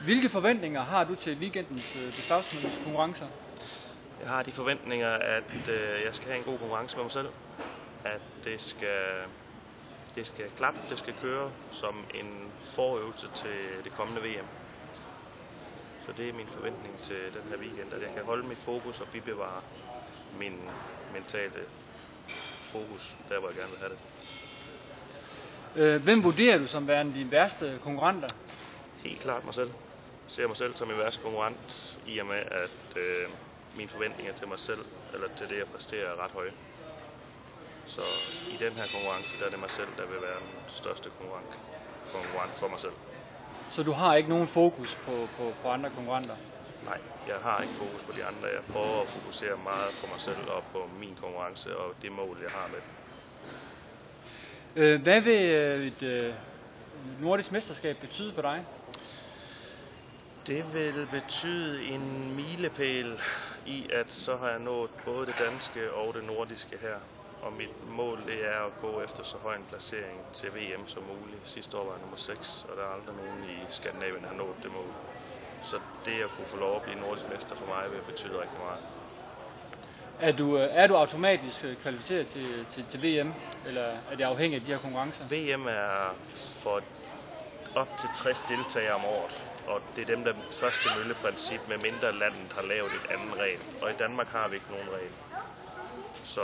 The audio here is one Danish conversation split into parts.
Hvilke forventninger har du til weekendens beslagskonkurrencer? Jeg har de forventninger, at jeg skal have en god konkurrence med mig selv. At det skal klappe, det skal køre som en forøvelse til det kommende VM. Så det er min forventning til den her weekend, at jeg kan holde mit fokus og bibevare min mentale fokus, der hvor jeg gerne vil have det. Hvem vurderer du som værende dine værste konkurrenter? Helt klart mig selv. Jeg ser mig selv som min værste konkurrent, i og med at mine forventninger til mig selv, eller til det jeg præsterer, er ret høje. Så i den her konkurrence, der er det mig selv, der vil være den største konkurrent for mig selv. Så du har ikke nogen fokus på andre konkurrenter? Nej, jeg har ikke fokus på de andre. Jeg prøver at fokusere meget på mig selv og på min konkurrence og det mål, jeg har med. Hvad vil et nordisk mesterskab betyde for dig? Det vil betyde en milepæl i, at så har jeg nået både det danske og det nordiske her. Og mit mål det er at gå efter så høj en placering til VM som muligt. Sidste år var jeg nummer 6, og der er aldrig nogen i Skandinavien, der har nået det mål. Så det at kunne få lov at blive nordisk mester for mig vil betyde rigtig meget. Er du automatisk kvalificeret til VM, eller er det afhængigt af de her konkurrencer? VM er for op til 60 deltagere om året, og det er dem, der først til mølleprincip, med mindre landet har lavet et andet regel. Og i Danmark har vi ikke nogen regel. Så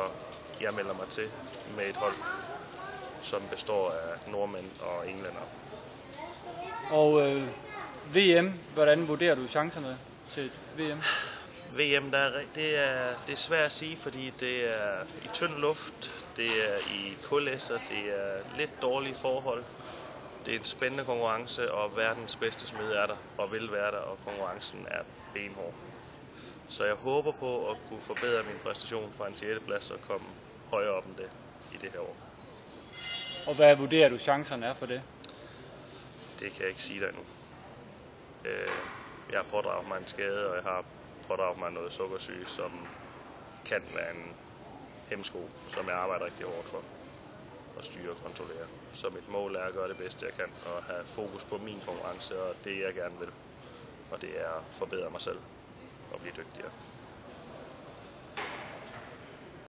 jeg melder mig til med et hold, som består af nordmænd og englænder. Og VM, hvordan vurderer du chancerne til et VM? VM, det er svært at sige, fordi det er i tynd luft, det er i kullæsser, det er lidt dårlige forhold. Det er en spændende konkurrence, og verdens bedste smed er der, og vil være der, og konkurrencen er benhård. Så jeg håber på at kunne forbedre min præstation fra en 6. plads og komme højere op end det i det her år. Og hvad vurderer du chancerne er for det? Det kan jeg ikke sige dig endnu. Jeg har pådraget mig en skade, og jeg har pådraget mig noget sukkersyge, som kan være en hemsko, som jeg arbejder rigtig hårdt for at styre og kontrollere. Så mit mål er at gøre det bedste jeg kan, og have fokus på min konkurrence og det jeg gerne vil. Og det er at forbedre mig selv og blive dygtigere.